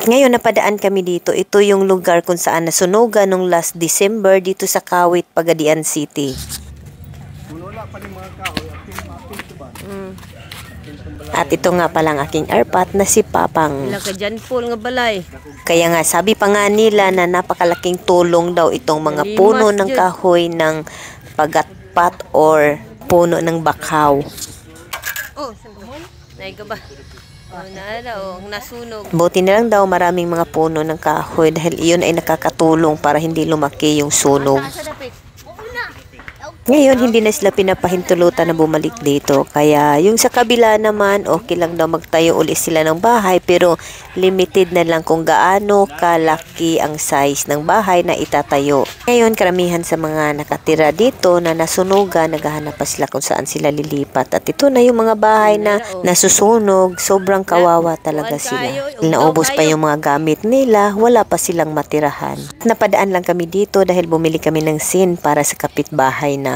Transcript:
Ngayon napadaan kami dito. Ito yung lugar kung saan nasunugan nung last December dito sa Kawit, Pagadian City. At ito nga palang aking airpat na si Papang. Kaya nga sabi pa nga nila na napakalaking tulong daw itong mga puno ng kahoy ng pagatpat or puno ng bakaw. Nasunog. Buti na lang daw maraming mga puno ng kahoy dahil iyon ay nakakatulong para hindi lumaki yung sunog. Ngayon, hindi na sila pinapahintulutan na bumalik dito. Kaya yung sa kabila naman, okay lang daw magtayo ulit sila ng bahay. Pero limited na lang kung gaano kalaki ang size ng bahay na itatayo. Ngayon, karamihan sa mga nakatira dito na nasunugan, naghahanap pa sila kung saan sila lilipat. At ito na yung mga bahay na nasusunog. Sobrang kawawa talaga sila. Naubos pa yung mga gamit nila, wala pa silang matirahan. Napadaan lang kami dito dahil bumili kami ng sin para sa kapitbahay namin.